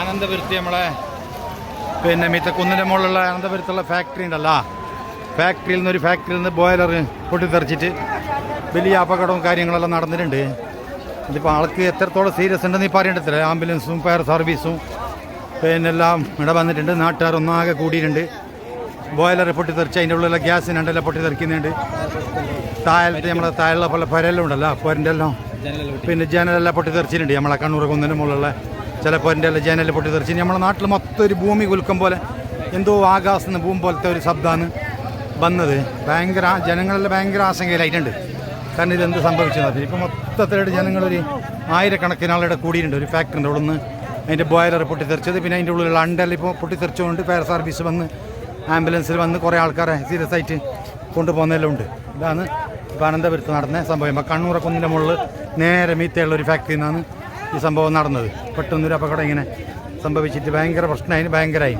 അനന്തപുരത്ത് നമ്മളെ പിന്നെ മിത്തക്കുന്നിൻ്റെ മുകളിലുള്ള അനന്തപുരത്തുള്ള ഫാക്ടറി ഉണ്ടല്ലോ, ഫാക്ടറിയിൽ നിന്ന് ബോയിലർ പൊട്ടിത്തെറിച്ചിട്ട് വലിയ അപകടവും കാര്യങ്ങളെല്ലാം നടന്നിട്ടുണ്ട്. ഇതിപ്പോൾ ആൾക്ക് എത്രത്തോളം സീരിയസ് ഉണ്ടെന്ന് ഇപ്പോൾ അറിയേണ്ടത്തില്ല. ആംബുലൻസും ഫയർ സർവീസും പിന്നെല്ലാം ഇവിടെ വന്നിട്ടുണ്ട്. നാട്ടുകാർ ഒന്നാകെ കൂടിയിട്ടുണ്ട്. ബോയിലർ പൊട്ടിത്തെറിച്ച് അതിൻ്റെ ഉള്ളിലുള്ള ഗ്യാസിനുണ്ടെല്ലാം പൊട്ടിത്തെറിക്കുന്നുണ്ട്. താഴത്തെ നമ്മളെ താഴെയുള്ള പോലെ പുരയെല്ലാം ഉണ്ടല്ലോ, പുരൻ്റെ എല്ലാം പിന്നെ ജനലെല്ലാം പൊട്ടിത്തെറിച്ചിട്ടുണ്ട്. നമ്മളെ കണ്ണൂർ കുന്നിന് മുകളിലുള്ള ചില പുരൻ്റെ എല്ലാം ജനൽ പൊട്ടിത്തെറിച്ച് നമ്മളെ നാട്ടിൽ മൊത്തം ഒരു ഭൂമി കുലുക്കം പോലെ എന്തോ ആകാശത്ത് നിന്ന് ഭൂമി പോലത്തെ ഒരു ശബ്ദമാണ് വന്നത്. ഭയങ്കര ജനങ്ങളെല്ലാം ഭയങ്കര ആശങ്കയിലായിട്ടുണ്ട്. കാരണം ഇതെന്ത് സംഭവിച്ചത്. ഇപ്പോൾ മൊത്തത്തിലായിട്ട് ജനങ്ങളൊരു ആയിരക്കണക്കിന് ആളുടെ കൂടിയിട്ടുണ്ട്. ഒരു ഫാക്ടറിൻ്റെ അവിടെ നിന്ന് അതിൻ്റെ ബോയിലർ പൊട്ടിത്തെറിച്ചത്, പിന്നെ അതിൻ്റെ ഉള്ളിലുള്ള അണ്ടെല്ലാം ഇപ്പോൾ പൊട്ടിത്തെറിച്ചുകൊണ്ട് ഫയർ സർവീസ് വന്ന് ആംബുലൻസിൽ വന്ന് കുറേ ആൾക്കാരെ സീരിയസ് ആയിട്ട് കൊണ്ടുപോകുന്നതെല്ലാം ഉണ്ട്. ഇതാണ് ഇപ്പോൾ അനന്തപുരത്ത് നടന്ന സംഭവം. ഇപ്പോൾ കണ്ണൂർ കുന്നിൻ്റെ മുകളിൽ നേരെ മീത്തയുള്ള ഒരു ഫാക്ടറിയിൽ നിന്നാണ് ഈ സംഭവം നടന്നത്. പെട്ടെന്നൊരു അപകടം ഇങ്ങനെ സംഭവിച്ചിട്ട് ഭയങ്കര പ്രശ്നമായി.